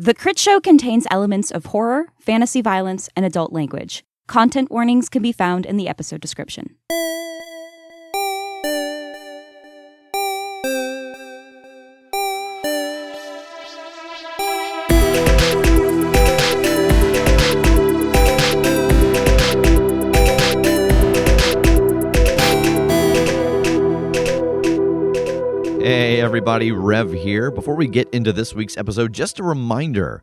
The Critshow contains elements of horror, fantasy violence, and adult language. Content warnings can be found in the episode description. Hey everybody, Rev here. Before we get into this week's episode, just a reminder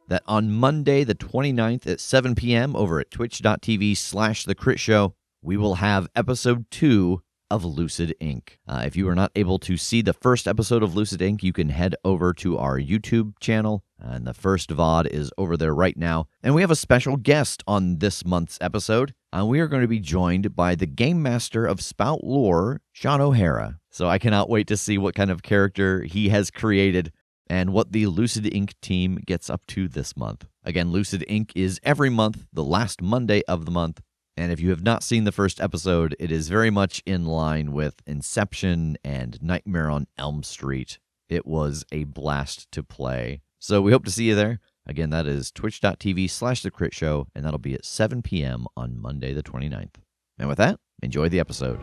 that on Monday the 29th at 7 p.m. over at twitch.tv/The Critshow, we will have episode 2 of Lucid Inc. If you are not able to see the first episode of Lucid Inc., you can head over to our YouTube channel, and the first VOD is over there right now. And we have a special guest on this month's episode. We are going to be joined by the Game Master of Spout Lore, Sean O'Hara. So I cannot wait to see what kind of character he has created and what the Lucid Inc. team gets up to this month. Again, Lucid Inc. is every month, the last Monday of the month. And if you have not seen the first episode, it is very much in line with Inception and Nightmare on Elm Street. It was a blast to play. So we hope to see you there. Again, that is twitch.tv/The Critshow, and that'll be at 7 p.m. on Monday the 29th. And with that, enjoy the episode.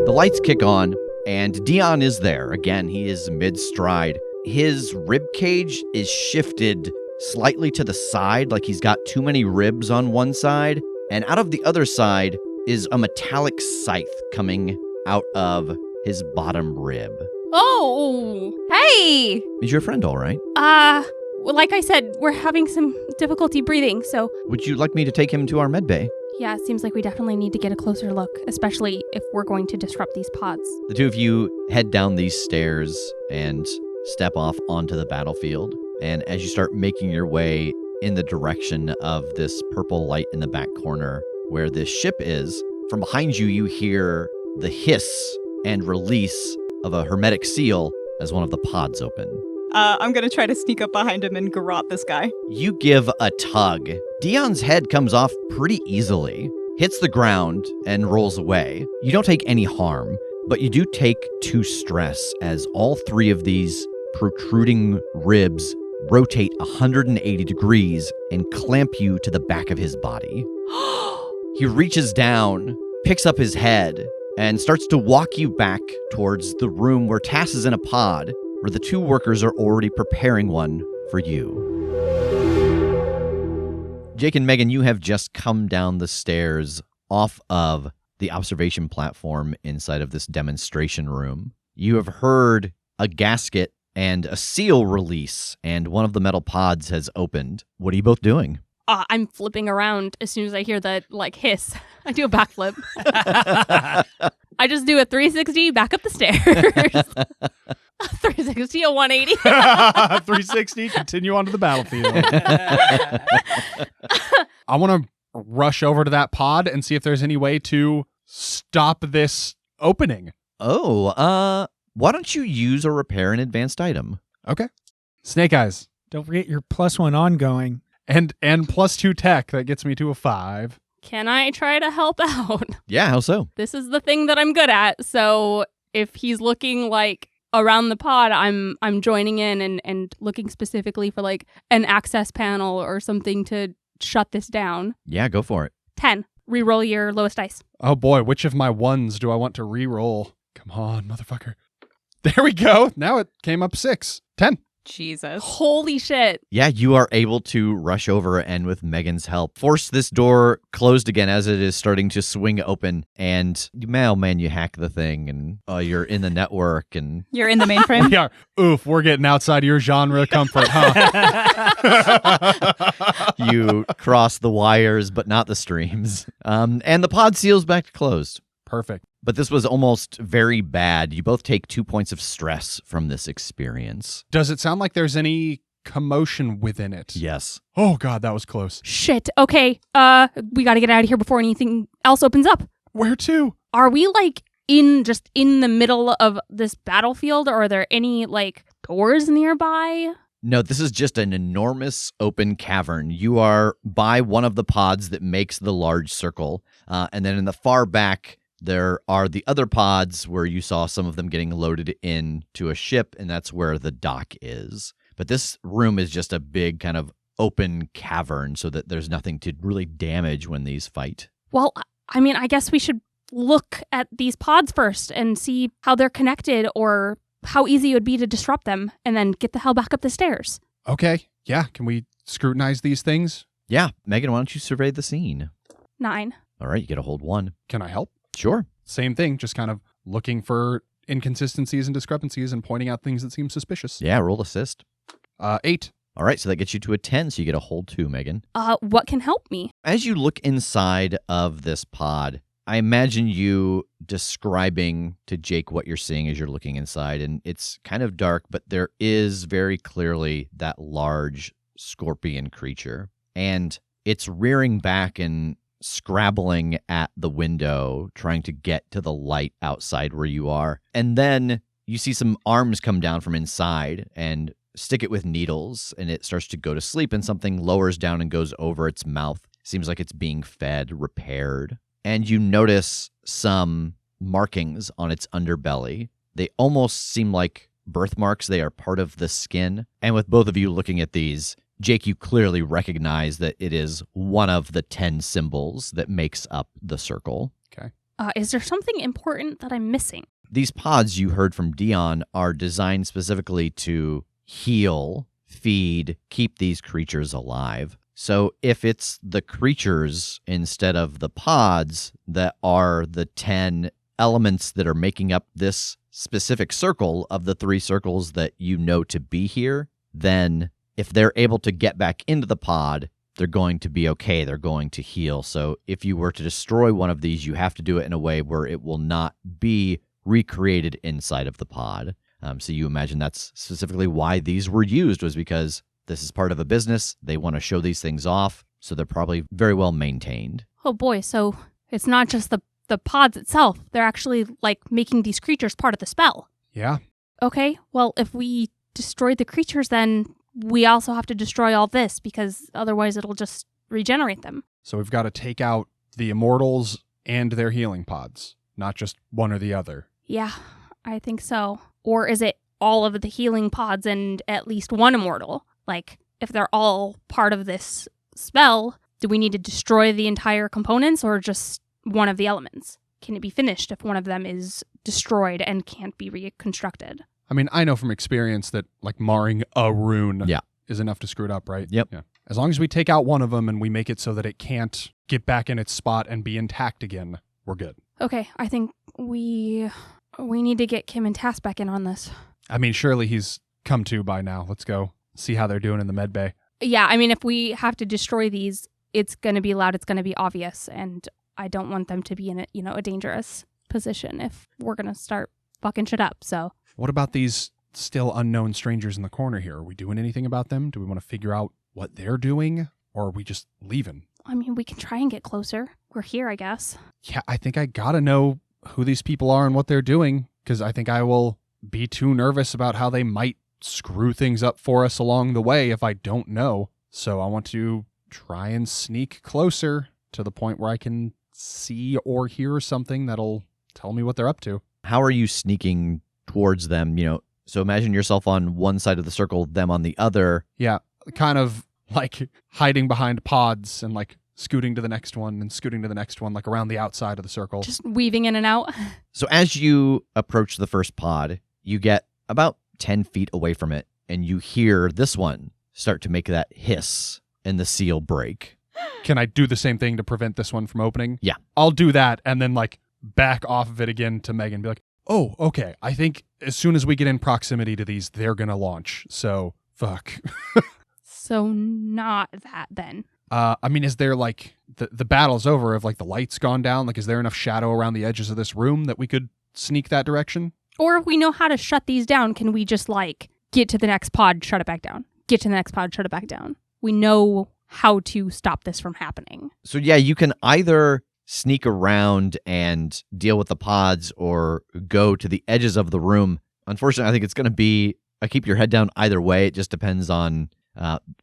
The lights kick on, and Dion is there. Again, he is mid-stride. His rib cage is shifted slightly to the side, like he's got too many ribs on one side, and out of the other side is a metallic scythe coming out of his bottom rib. Oh, hey! Is your friend all right? Well, like I said, we're having some difficulty breathing, so... Would you like me to take him to our med bay? Yeah, it seems like we definitely need to get a closer look, especially if we're going to disrupt these pods. The two of you head down these stairs and step off onto the battlefield. And as you start making your way in the direction of this purple light in the back corner where this ship is, from behind you, you hear the hiss and release of a hermetic seal as one of the pods open. I'm going to try to sneak up behind him and garrote this guy. You give a tug. Dion's head comes off pretty easily, hits the ground, and rolls away. You don't take any harm, but you do take 2 stress as all 3 of these protruding ribs rotate 180 degrees and clamp you to the back of his body. He reaches down, picks up his head, and starts to walk you back towards the room where Tass is in a pod, where the 2 workers are already preparing one for you. Jake and Megan, you have just come down the stairs off of the observation platform inside of this demonstration room. You have heard a gasket and a seal release, and one of the metal pods has opened. What are you both doing? I'm flipping around as soon as I hear the, hiss. I do a backflip. I just do a 360 back up the stairs. 360, a 180. 360, continue onto the battlefield. I want to rush over to that pod and see if there's any way to stop this opening. Oh, why don't you use or repair an advanced item? Okay. Snake Eyes. Don't forget your +1 ongoing. And +2 tech, that gets me to a 5. Can I try to help out? Yeah, how so? This is the thing that I'm good at, so if he's looking around the pod, I'm joining in and looking specifically for an access panel or something to shut this down. Yeah, go for it. 10. Reroll your lowest dice. Oh boy, which of my 1s do I want to reroll? Come on, motherfucker. There we go. Now it came up 6. 10. Jesus. Holy shit. Yeah, you are able to rush over and with Megan's help, force this door closed again as it is starting to swing open. And you hack the thing and you're in the network and... You're in the mainframe? We are. Oof, we're getting outside your genre comfort, huh? You cross the wires, but not the streams. And the pod seals back closed. Perfect. But this was almost very bad. You both take 2 points of stress from this experience. Does it sound like there's any commotion within it? Yes. Oh, God, that was close. Shit. Okay. We gotta get out of here before anything else opens up. Where to? Are we, in the middle of this battlefield, or are there any, doors nearby? No, this is just an enormous open cavern. You are by one of the pods that makes the large circle. And then in the far back, There are the other pods where you saw some of them getting loaded into a ship, and that's where the dock is. But this room is just a big kind of open cavern so that there's nothing to really damage when these fight. Well, I mean, I guess we should look at these pods first and see how they're connected or how easy it would be to disrupt them and then get the hell back up the stairs. Okay. Yeah. Can we scrutinize these things? Yeah. Megan, why don't you survey the scene? 9. All right, you get a hold 1. Can I help? Sure. Same thing. Just kind of looking for inconsistencies and discrepancies and pointing out things that seem suspicious. Yeah, roll assist. 8. All right, so that gets you to a 10, so you get a hold 2, Megan. What can help me? As you look inside of this pod, I imagine you describing to Jake what you're seeing as you're looking inside, and it's kind of dark, but there is very clearly that large scorpion creature, and it's rearing back and scrabbling at the window, trying to get to the light outside where you are. And then you see some arms come down from inside and stick it with needles, and it starts to go to sleep, and something lowers down and goes over its mouth. Seems like it's being fed, repaired. And you notice some markings on its underbelly. They almost seem like birthmarks. They are part of the skin. And with both of you looking at these, Jake, you clearly recognize that it is one of the 10 symbols that makes up the circle. Okay. Is there something important that I'm missing? These pods you heard from Dion are designed specifically to heal, feed, keep these creatures alive. So if it's the creatures instead of the pods that are the 10 elements that are making up this specific circle of the 3 circles that you know to be here, then if they're able to get back into the pod, they're going to be okay. They're going to heal. So if you were to destroy one of these, you have to do it in a way where it will not be recreated inside of the pod. So you imagine that's specifically why these were used, was because this is part of a business. They want to show these things off, so they're probably very well maintained. Oh boy, so it's not just the pods itself. They're actually like making these creatures part of the spell. Yeah. Okay, well, if we destroy the creatures, then we also have to destroy all this because otherwise it'll just regenerate them. So we've got to take out the immortals and their healing pods, not just one or the other. Yeah, I think so. Or is it all of the healing pods and at least one immortal? Like, if they're all part of this spell, do we need to destroy the entire components or just one of the elements? Can it be finished if one of them is destroyed and can't be reconstructed? I mean, I know from experience that like marring a rune Yeah. is enough to screw it up, right? Yep. Yeah. As long as we take out one of them and we make it so that it can't get back in its spot and be intact again, we're good. Okay, I think we need to get Kim and Tass back in on this. I mean, surely he's come to by now. Let's go see how they're doing in the med bay. Yeah, I mean, if we have to destroy these, it's going to be loud, it's going to be obvious, and I don't want them to be in a dangerous position if we're going to start fucking shit up, so. What about these still unknown strangers in the corner here? Are we doing anything about them? Do we want to figure out what they're doing, or are we just leaving? I mean, we can try and get closer. We're here, I guess. Yeah, I think I gotta know who these people are and what they're doing, because I think I will be too nervous about how they might screw things up for us along the way if I don't know. So I want to try and sneak closer to the point where I can see or hear something that'll tell me what they're up to. How are you sneaking towards them? So imagine yourself on one side of the circle, them on the other. Yeah, kind of like hiding behind pods and like scooting to the next one and scooting to the next one, like around the outside of the circle. Just weaving in and out. So as you approach the first pod, you get about 10 feet away from it, and you hear this one start to make that hiss, and the seal break. Can I do the same thing to prevent this one from opening? Yeah. I'll do that and then like back off of it again to Megan and be like, oh, okay. I think as soon as we get in proximity to these, they're going to launch. So fuck. So not that then. I mean, is there like the battle's over? Have like the lights gone down? Like, is there enough shadow around the edges of this room that we could sneak that direction? Or if we know how to shut these down, can we just like get to the next pod, shut it back down? Get to the next pod, shut it back down. We know how to stop this from happening. So yeah, you can either sneak around and deal with the pods or go to the edges of the room. Unfortunately, I think it's going to be keep your head down either way. It just depends on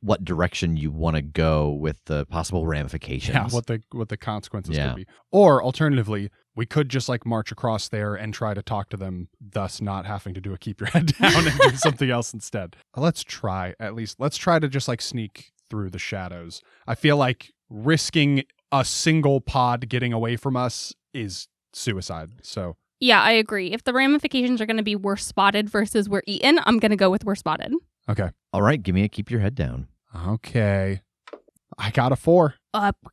what direction you want to go with the possible ramifications. Yeah, what the consequences Yeah. could be. Or alternatively, we could just like march across there and try to talk to them, thus not having to do a keep your head down and do something else instead. Let's try to just like sneak through the shadows. I feel like risking a single pod getting away from us is suicide. So Yeah, I agree. If the ramifications are going to be we're spotted versus we're eaten, I'm going to go with we're spotted. okay. All right, give me a keep your head down. Okay. I got a 4.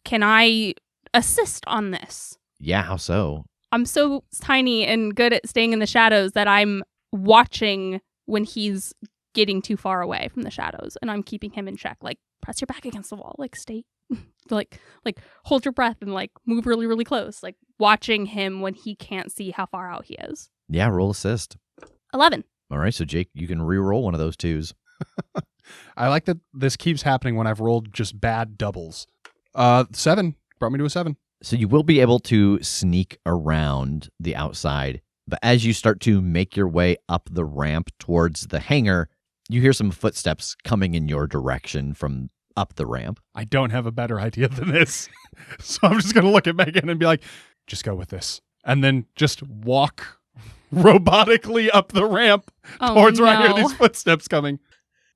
Can I assist on this? Yeah, how so? I'm so tiny and good at staying in the shadows that I'm watching when he's getting too far away from the shadows, and I'm keeping him in check. Like, press your back against the wall. Like, stay, like hold your breath and like move really, really close. Like watching him when he can't see how far out he is. Yeah, roll assist. 11. All right, so Jake, you can re-roll one of those 2s. I like that this keeps happening when I've rolled just bad doubles. 7 brought me to a 7. So you will be able to sneak around the outside, but as you start to make your way up the ramp towards the hangar, you hear some footsteps coming in your direction from up the ramp. I don't have a better idea than this. So I'm just going to look at Megan and be like, just go with this. And then just walk robotically up the ramp towards where I hear these footsteps coming.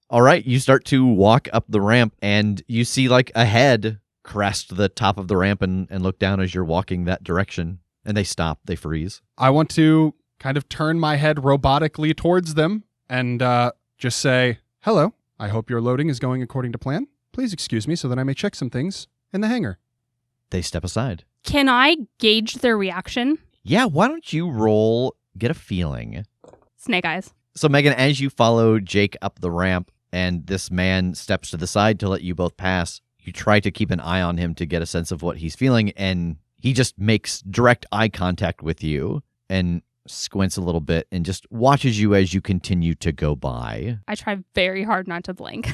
All right, you start to walk up the ramp, and you see like a head crest the top of the ramp and look down as you're walking that direction. And they stop, they freeze. I want to kind of turn my head robotically towards them and just say, hello, I hope your loading is going according to plan. Please excuse me so that I may check some things in the hangar. They step aside. Can I gauge their reaction? Yeah, why don't you roll Get a Feeling? Snake eyes. So Megan, as you follow Jake up the ramp and this man steps to the side to let you both pass, you try to keep an eye on him to get a sense of what he's feeling, and he just makes direct eye contact with you and squints a little bit and just watches you as you continue to go by. I try very hard not to blink.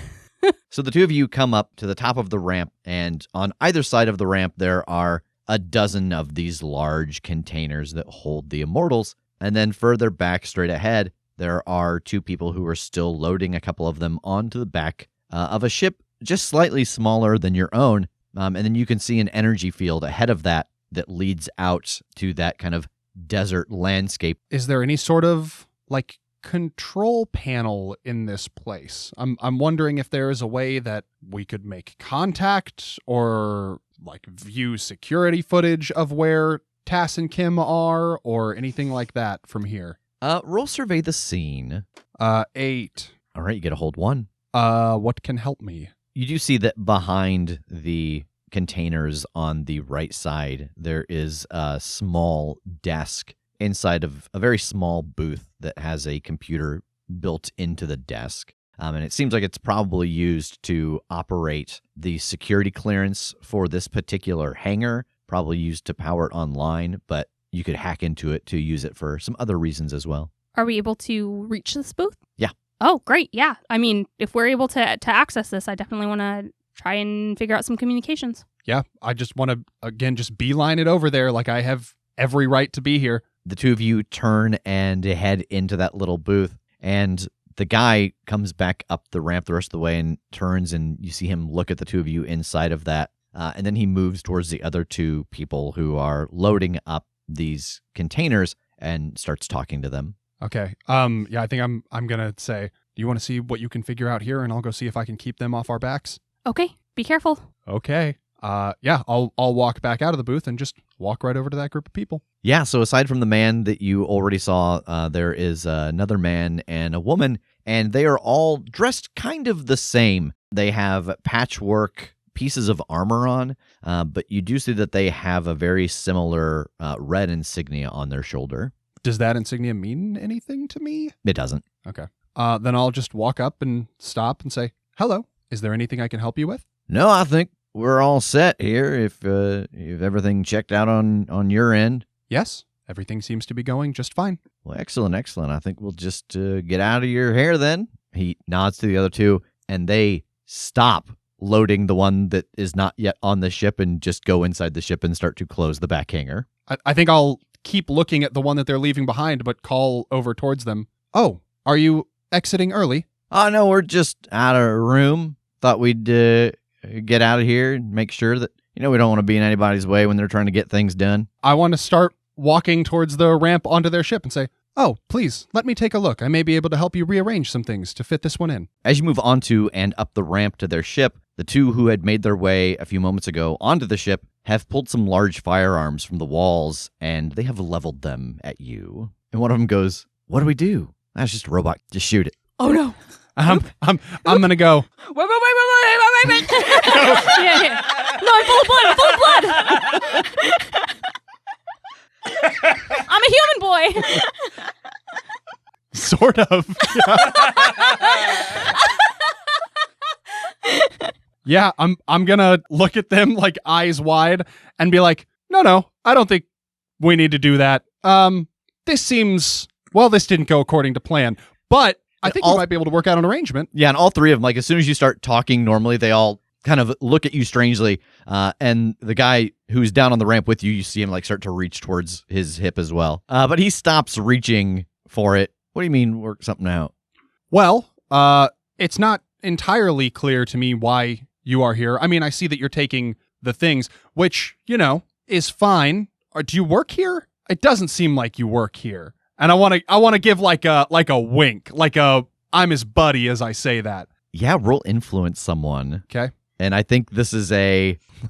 So the two of you come up to the top of the ramp, and on either side of the ramp, there are a dozen of these large containers that hold the immortals. And then further back, straight ahead, there are 2 people who are still loading a couple of them onto the back of a ship just slightly smaller than your own. And then you can see an energy field ahead of that leads out to that kind of desert landscape. Is there any sort of like control panel in this place? I'm wondering if there is a way that we could make contact or like view security footage of where Tass and Kim are or anything like that from here. Roll survey the scene. 8. All right, you get a hold 1. What can help me? You do see that behind the containers on the right side, there is a small desk inside of a very small booth that has a computer built into the desk. And it seems like it's probably used to operate the security clearance for this particular hangar, probably used to power it online, but you could hack into it to use it for some other reasons as well. Are we able to reach this booth? Yeah. Oh, great. Yeah. I mean, if we're able to access this, I definitely want to try and figure out some communications. Yeah, I just want to, again, just beeline it over there like I have every right to be here. The two of you turn and head into that little booth, and the guy comes back up the ramp the rest of the way and turns, and you see him look at the two of you inside of that. And then he moves towards the other 2 people who are loading up these containers and starts talking to them. Okay. Yeah, I think I'm going to say, do you want to see what you can figure out here, and I'll go see if I can keep them off our backs? Okay. Be careful. Okay. Yeah, I'll walk back out of the booth and just walk right over to that group of people. Yeah, so aside from the man that you already saw, there is another man and a woman, and they are all dressed kind of the same. They have patchwork pieces of armor on, but you do see that they have a very similar red insignia on their shoulder. Does that insignia mean anything to me? It doesn't. Okay. Then I'll just walk up and stop and say, hello, is there anything I can help you with? No, I think we're all set here if everything checked out on your end. Yes, everything seems to be going just fine. Well, excellent. I think we'll just get out of your hair then. He nods to the other 2, and they stop loading the one that is not yet on the ship and just go inside the ship and start to close the back hangar. I think I'll keep looking at the one that they're leaving behind, but call over towards them. Oh, are you exiting early? Oh, no, we're just out of room. thought we'd get out of here and make sure that, we don't want to be in anybody's way when they're trying to get things done. I want to start walking towards the ramp onto their ship and say, oh, please, let me take a look. I may be able to help you rearrange some things to fit this one in. As you move onto and up the ramp to their ship, the two who had made their way a few moments ago onto the ship have pulled some large firearms from the walls, and they have leveled them at you. And one of them goes, what do we do? That's just a robot. Just shoot it. Oh no. I'm gonna go. Wait. Yeah. No, I'm full of blood. I'm a human boy. Sort of. Yeah, I'm gonna look at them like eyes wide and be like, no, I don't think we need to do that. This didn't go according to plan, but I think we might be able to work out an arrangement. Yeah, and all three of them, like as soon as you start talking normally, they all kind of look at you strangely. And the guy who's down on the ramp with you, you see him like start to reach towards his hip as well. But he stops reaching for it. What do you mean work something out? Well, it's not entirely clear to me why you are here. I mean, I see that you're taking the things, which, is fine. Or do you work here? It doesn't seem like you work here. And I want to give like a wink, I'm his buddy as I say that. Yeah, roll influence someone. Okay. And I think this is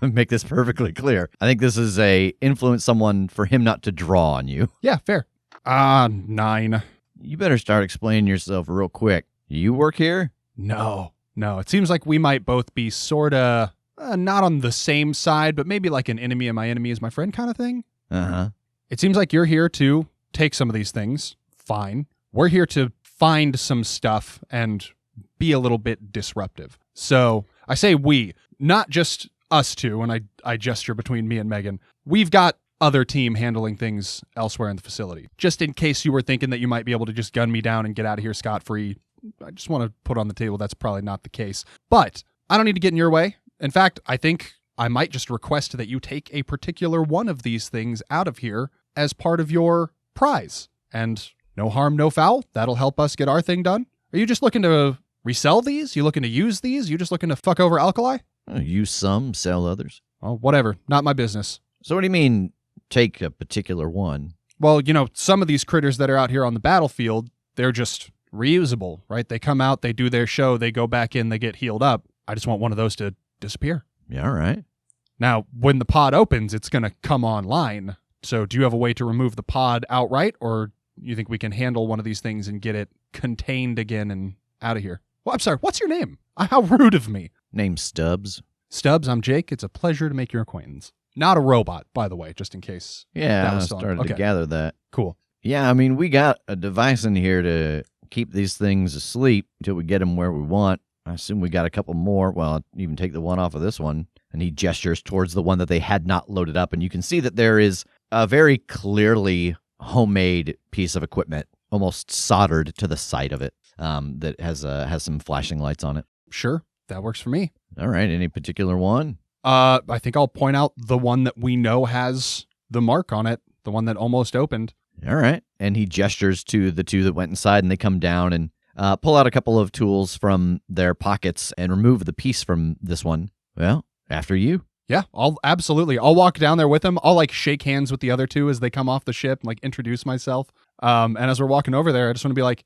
make this perfectly clear. I think this is influence someone for him not to draw on you. Yeah, fair. 9. You better start explaining yourself real quick. You work here? No. It seems like we might both be sort of not on the same side, but maybe like an enemy of my enemy is my friend kind of thing. Uh-huh. It seems like you're here to take some of these things. Fine. We're here to find some stuff and be a little bit disruptive. So I say we, not just us two, and I gesture between me and Megan. We've got other team handling things elsewhere in the facility. Just in case you were thinking that you might be able to just gun me down and get out of here scot-free, I just want to put on the table that's probably not the case. But I don't need to get in your way. In fact, I think I might just request that you take a particular one of these things out of here as part of your prize. And no harm, no foul. That'll help us get our thing done. Are you just looking to resell these? You looking to use these? You just looking to fuck over Alkali? Use some, sell others. Well, whatever. Not my business. So what do you mean take a particular one? Well, some of these critters that are out here on the battlefield, they're just reusable, right? They come out, they do their show, they go back in, they get healed up. I just want one of those to disappear. Yeah, all right. Now, when the pod opens, it's going to come online. So do you have a way to remove the pod outright, or you think we can handle one of these things and get it contained again and out of here? Well, I'm sorry, what's your name? How rude of me. Name's Stubbs. Stubbs, I'm Jake. It's a pleasure to make your acquaintance. Not a robot, by the way, just in case. Yeah, that I was still started okay. to gather that. Cool. Yeah, I mean, we got a device in here to keep these things asleep until we get them where we want. I assume we got a couple more. Well, I'll even take the one off of this one. And he gestures towards the one that they had not loaded up. And you can see that there is a very clearly homemade piece of equipment, almost soldered to the side of it, that has some flashing lights on it. Sure, that works for me. All right, any particular one? I think I'll point out the one that we know has the mark on it, the one that almost opened. All right. And he gestures to the two that went inside, and they come down and pull out a couple of tools from their pockets and remove the piece from this one. Well, after you. Yeah, I'll walk down there with them. I'll shake hands with the other two as they come off the ship and introduce myself. And as we're walking over there, I just want to be like,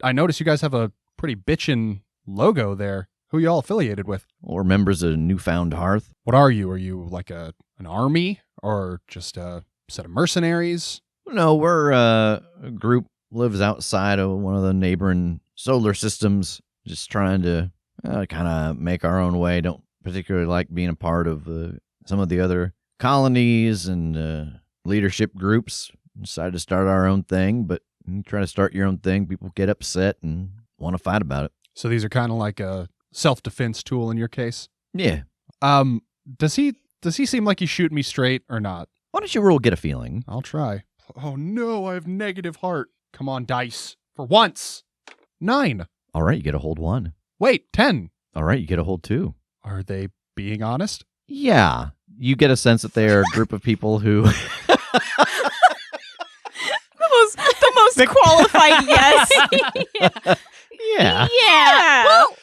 I notice you guys have a pretty bitchin' logo there. Who are you all affiliated with? Or members of Newfound Hearth. What are you? Are you like an army or just a set of mercenaries? No, we're a group lives outside of one of the neighboring solar systems, just trying to kind of make our own way. Don't particularly like being a part of some of the other colonies and leadership groups. Decided to start our own thing, but you try to start your own thing, people get upset and want to fight about it. So these are kind of like a self-defense tool in your case? Yeah. Does he seem like he's shooting me straight or not? Why don't you roll get a feeling? I'll try. Oh no, I have negative heart. Come on, dice. For once. 9. All right, you get a hold 1. Wait, 10. All right, you get a hold 2. Are they being honest? Yeah. You get a sense that they are a group of people who... the most qualified yes. Yeah. Yeah. Well,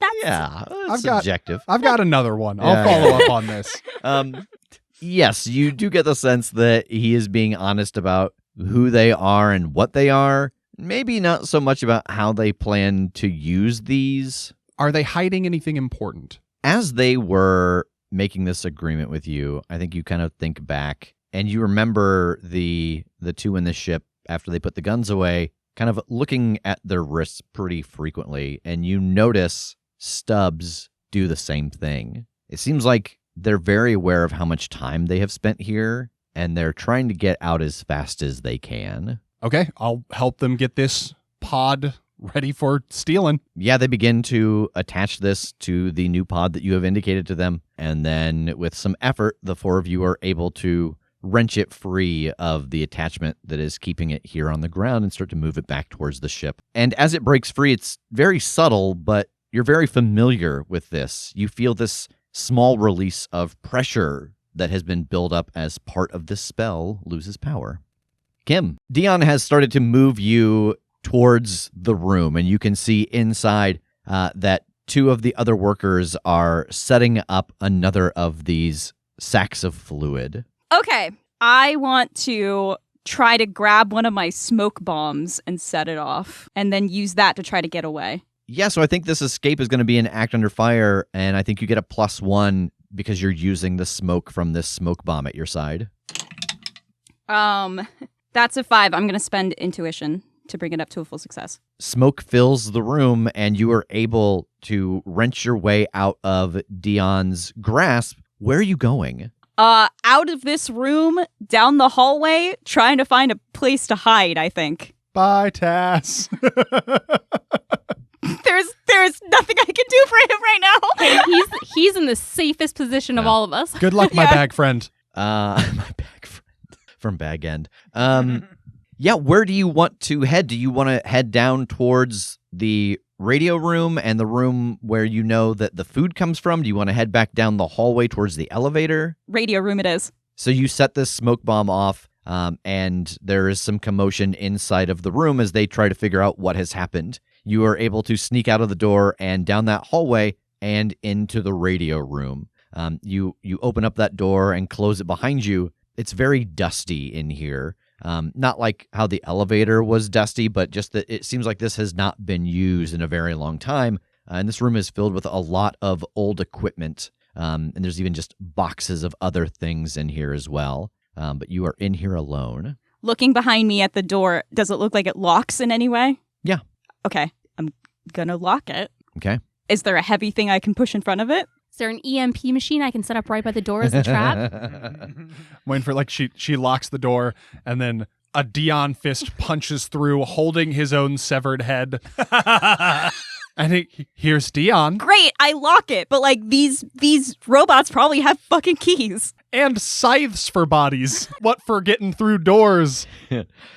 that's Yeah, it's subjective. I've got another one. I'll follow up on this. Yes, you do get the sense that he is being honest about who they are and what they are. Maybe not so much about how they plan to use these. Are they hiding anything important? As they were making this agreement with you, I think you kind of think back and you remember the two in the ship after they put the guns away, kind of looking at their wrists pretty frequently, and you notice Stubbs do the same thing. It seems like they're very aware of how much time they have spent here, and they're trying to get out as fast as they can. Okay, I'll help them get this pod ready for stealing. Yeah, they begin to attach this to the new pod that you have indicated to them, and then with some effort, the four of you are able to wrench it free of the attachment that is keeping it here on the ground and start to move it back towards the ship. And as it breaks free, it's very subtle, but you're very familiar with this. You feel this small release of pressure that has been built up as part of this spell loses power. Kim, Dion has started to move you towards the room, and you can see inside that two of the other workers are setting up another of these sacks of fluid. Okay, I want to try to grab one of my smoke bombs and set it off, and then use that to try to get away. Yeah, so I think this escape is going to be an act under fire, and I think you get a +1 because you're using the smoke from this smoke bomb at your side. That's a 5. I'm going to spend intuition to bring it up to a full success. Smoke fills the room, and you are able to wrench your way out of Dion's grasp. Where are you going? Out of this room, down the hallway, trying to find a place to hide, I think. Bye, Tass. There's nothing I can do for him right now. Hey, he's in the safest position of all of us. Good luck, my bag friend. My bag friend from Bag End. Yeah, where do you want to head? Do you want to head down towards the radio room and the room where you know that the food comes from? Do you want to head back down the hallway towards the elevator? Radio room it is. So you set this smoke bomb off, and there is some commotion inside of the room as they try to figure out what has happened. You are able to sneak out of the door and down that hallway and into the radio room. You open up that door and close it behind you. It's very dusty in here. Not like how the elevator was dusty, but just that it seems like this has not been used in a very long time. And this room is filled with a lot of old equipment. And there's even just boxes of other things in here as well. But you are in here alone. Looking behind me at the door, does it look like it locks in any way? Yeah. Okay, I'm gonna lock it. Okay. Is there a heavy thing I can push in front of it? Is there an EMP machine I can set up right by the door as a trap? Waiting for, like, she locks the door, and then a Dion fist punches through, holding his own severed head. And here's Dion. Great, I lock it, but like these robots probably have fucking keys. And scythes for bodies. What for getting through doors?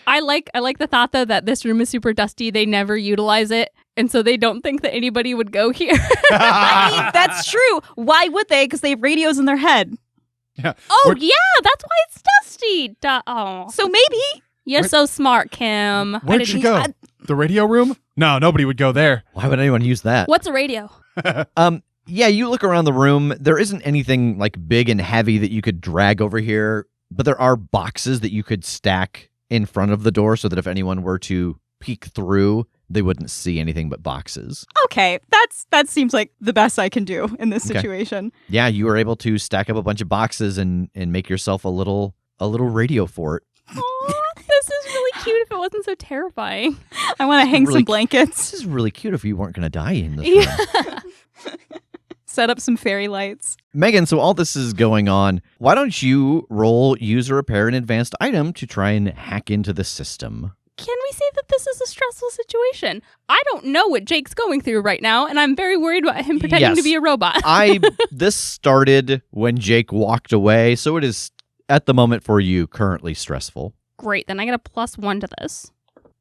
I like the thought though that this room is super dusty. They never utilize it, and so they don't think that anybody would go here. I mean, that's true. Why would they? Because they have radios in their head. Yeah. Yeah, that's why it's dusty. Oh, So maybe. you're so smart, Kim. Where'd she go? The radio room? No, nobody would go there. Why would anyone use that? What's a radio? Yeah, you look around the room. There isn't anything like big and heavy that you could drag over here, but there are boxes that you could stack in front of the door so that if anyone were to peek through, they wouldn't see anything but boxes. Okay, that seems like the best I can do in this situation. Yeah, you were able to stack up a bunch of boxes and make yourself a little radio fort. Aw, this is really cute if it wasn't so terrifying. I want to hang really some blankets. This is really cute if you weren't going to die in this room. Set up some fairy lights. Megan, so all this is going on. Why don't you roll use or repair an advanced item to try and hack into the system? Can we say that this is a stressful situation? I don't know what Jake's going through right now, and I'm very worried about him pretending to be a robot. This started when Jake walked away, so it is at the moment for you currently stressful. Great, then I get a +1 to this.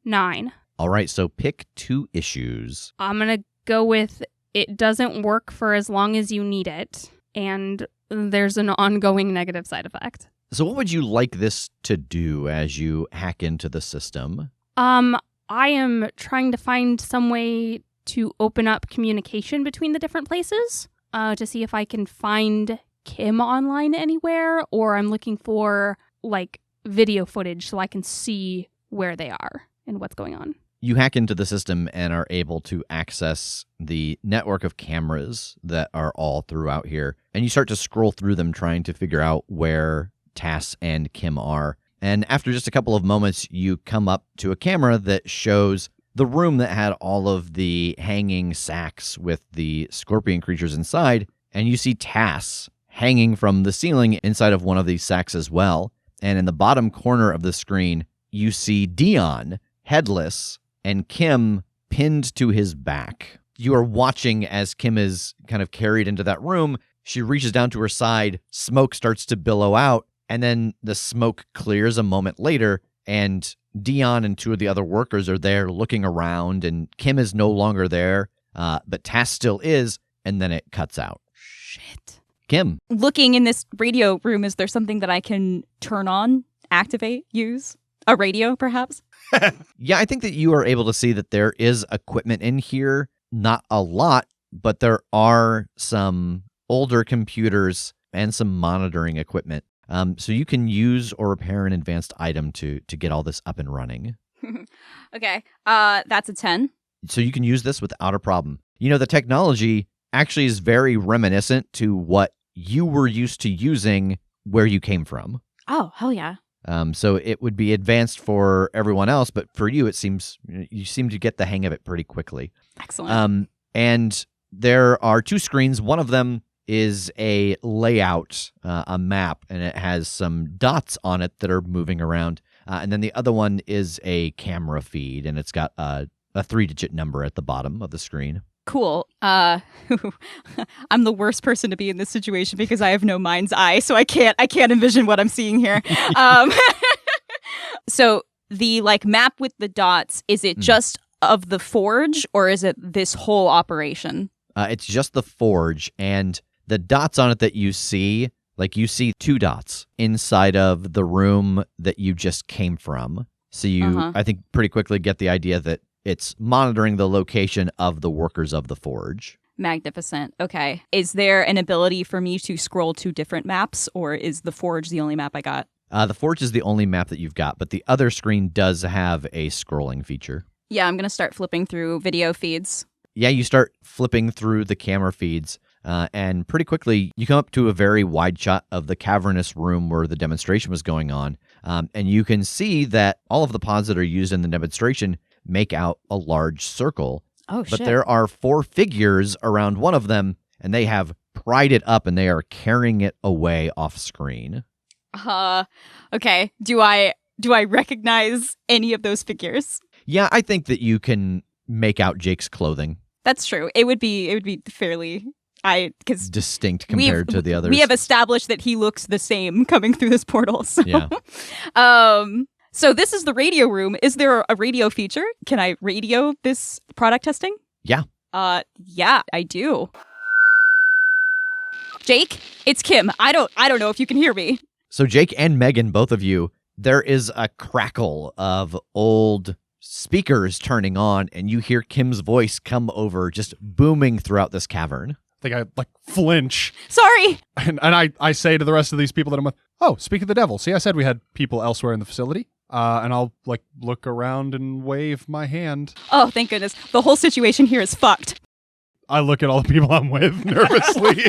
9. All right, so pick 2 issues. I'm going to go with it doesn't work for as long as you need it, and there's an ongoing negative side effect. So what would you like this to do as you hack into the system? I am trying to find some way to open up communication between the different places to see if I can find Kim online anywhere, or I'm looking for like video footage so I can see where they are and what's going on. You hack into the system and are able to access the network of cameras that are all throughout here. And you start to scroll through them trying to figure out where Tass and Kim are. And after just a couple of moments, you come up to a camera that shows the room that had all of the hanging sacks with the scorpion creatures inside. And you see Tass hanging from the ceiling inside of one of these sacks as well. And in the bottom corner of the screen, you see Dion, headless, and Kim pinned to his back. You are watching as Kim is kind of carried into that room. She reaches down to her side, smoke starts to billow out, and then the smoke clears a moment later, and Dion and two of the other workers are there looking around, and Kim is no longer there, but Tass still is, and then it cuts out. Shit. Kim. Looking in this radio room, is there something that I can turn on, activate, use? A radio, perhaps? Yeah, I think that you are able to see that there is equipment in here. Not a lot, but there are some older computers and some monitoring equipment. So you can use or repair an advanced item to get all this up and running. Okay, that's a 10. So you can use this without a problem. You know, the technology actually is very reminiscent to what you were used to using where you came from. Oh, hell yeah. So it would be advanced for everyone else, but for you, it seems you seem to get the hang of it pretty quickly. Excellent. And there are two screens. One of them is a layout, a map, and it has some dots on it that are moving around. And then the other one is a camera feed, and it's got a 3-digit number at the bottom of the screen. Cool. I'm the worst person to be in this situation because I have no mind's eye, so I can't envision what I'm seeing here. So the map with the dots, is it just of the forge, or is it this whole operation? It's just the forge, and the dots on it that you see, you see 2 dots inside of the room that you just came from. So you, I think, pretty quickly get the idea that it's monitoring the location of the workers of the forge. Magnificent. Okay. Is there an ability for me to scroll to different maps, or is the forge the only map I got? The forge is the only map that you've got, but the other screen does have a scrolling feature. Yeah, I'm going to start flipping through video feeds. Yeah, you start flipping through the camera feeds, and pretty quickly you come up to a very wide shot of the cavernous room where the demonstration was going on, and you can see that all of the pods that are used in the demonstration make out a large circle. Oh, shit. But there are 4 figures around one of them, and they have pried it up, and they are carrying it away off screen. Okay. Do I recognize any of those figures? Yeah, I think that you can make out Jake's clothing. That's true. It would be fairly because distinct compared to the others. We have established that he looks the same coming through this portal. So. Yeah. So this is the radio room. Is there a radio feature? Can I radio this product testing? Yeah. Yeah, I do. Jake, it's Kim. I don't know if you can hear me. So Jake and Megan, both of you, there is a crackle of old speakers turning on, and you hear Kim's voice come over, just booming throughout this cavern. I think I flinch. Sorry. And I say to the rest of these people that I'm with, oh, speak of the devil. See, I said we had people elsewhere in the facility. And I'll look around and wave my hand. Oh, thank goodness. The whole situation here is fucked. I look at all the people I'm with nervously.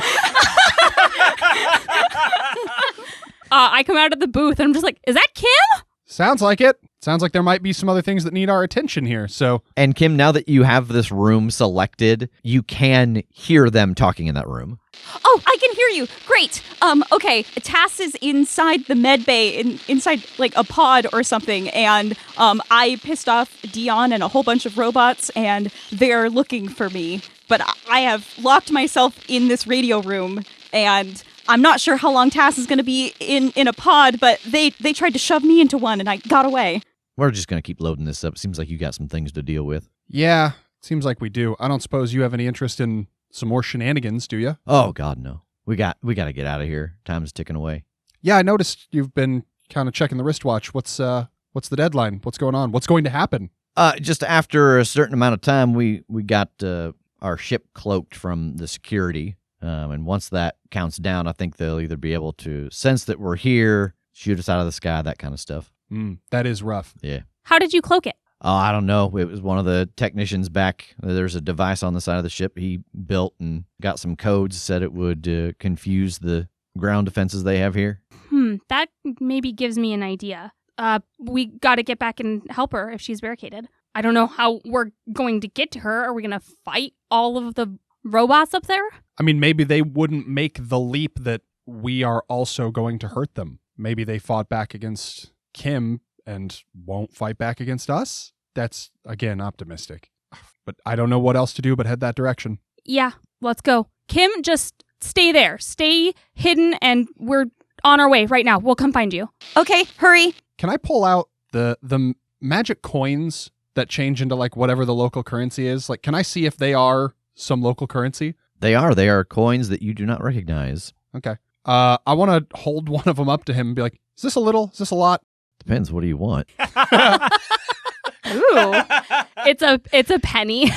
I come out of the booth and I'm just like, is that Kim? Sounds like it. Sounds like there might be some other things that need our attention here. So, and Kim, now that you have this room selected, you can hear them talking in that room. Oh, I can hear you. Great. Okay. Tass is inside the med bay, inside a pod or something, and I pissed off Dion and a whole bunch of robots, and they're looking for me. But I have locked myself in this radio room, and I'm not sure how long Tass is going to be in a pod, but they tried to shove me into one, and I got away. We're just going to keep loading this up. Seems like you got some things to deal with. Yeah, seems like we do. I don't suppose you have any interest in some more shenanigans, do you? Oh, God, no. We got to get out of here. Time's ticking away. Yeah, I noticed you've been kind of checking the wristwatch. What's the deadline? What's going on? What's going to happen? Just after a certain amount of time, we got our ship cloaked from the security. And once that counts down, I think they'll either be able to sense that we're here, shoot us out of the sky, that kind of stuff. That is rough. Yeah. How did you cloak it? Oh, I don't know. It was one of the technicians back. There's a device on the side of the ship he built and got some codes, said it would confuse the ground defenses they have here. That maybe gives me an idea. We got to get back and help her if she's barricaded. I don't know how we're going to get to her. Are we going to fight all of the robots up there? I mean, maybe they wouldn't make the leap that we are also going to hurt them. Maybe they fought back against Kim and won't fight back against us. That's, again, optimistic. But I don't know what else to do but head that direction. Yeah, let's go. Kim, just stay there. Stay hidden, and we're on our way right now. We'll come find you. Okay, hurry. Can I pull out the magic coins that change into like whatever the local currency is? Like, can I see if they are some local currency? They are coins that you do not recognize. Okay. I want to hold one of them up to him and be like, is this a little? Is this a lot? Depends. What do you want? Ooh, it's a penny.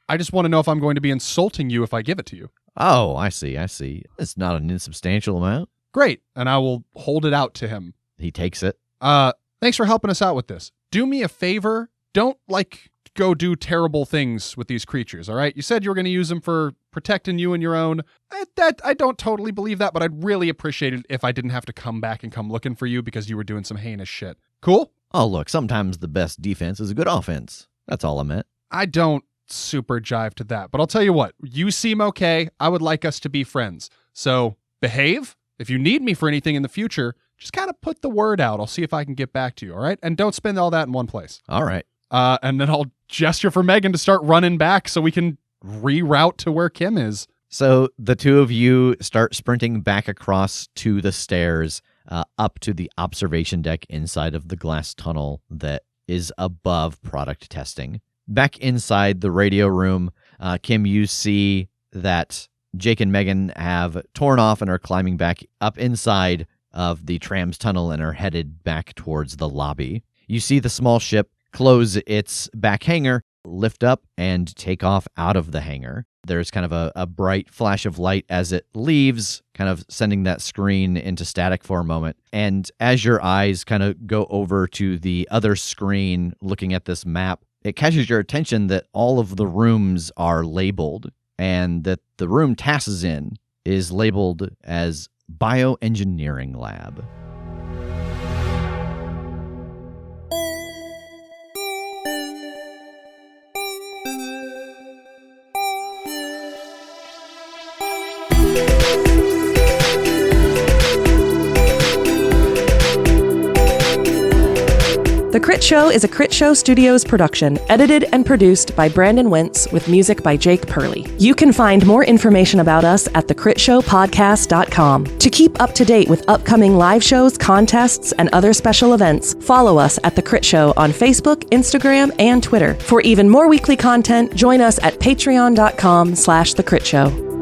I just want to know if I'm going to be insulting you if I give it to you. Oh, I see. It's not an insubstantial amount. Great. And I will hold it out to him. He takes it. Thanks for helping us out with this. Do me a favor. Don't, go do terrible things with these creatures, all right? You said you were going to use them for protecting you and your own. I don't totally believe that, but I'd really appreciate it if I didn't have to come back and come looking for you because you were doing some heinous shit. Cool? Oh, look, sometimes the best defense is a good offense. That's all I meant. I don't super jive to that, but I'll tell you what. You seem okay. I would like us to be friends. So behave. If you need me for anything in the future, just kind of put the word out. I'll see if I can get back to you, all right? And don't spend all that in one place. All right. And then I'll gesture for Megan to start running back so we can reroute to where Kim is. So the two of you start sprinting back across to the stairs, up to the observation deck inside of the glass tunnel that is above product testing. Back inside the radio room, Kim, you see that Jake and Megan have torn off and are climbing back up inside of the tram's tunnel and are headed back towards the lobby. You see the small ship close its back hangar, lift up, and take off out of the hangar. There's kind of a bright flash of light as it leaves, kind of sending that screen into static for a moment. And as your eyes kind of go over to the other screen looking at this map, it catches your attention that all of the rooms are labeled, and that the room Tass is in is labeled as Bioengineering Lab. The Critshow is a Critshow Studios production, edited and produced by Brandon Wentz with music by Jake Purley. You can find more information about us at thecritshowpodcast.com. To keep up to date with upcoming live shows, contests, and other special events, follow us at The Crit Show on Facebook, Instagram, and Twitter. For even more weekly content, join us at patreon.com/thecritShow.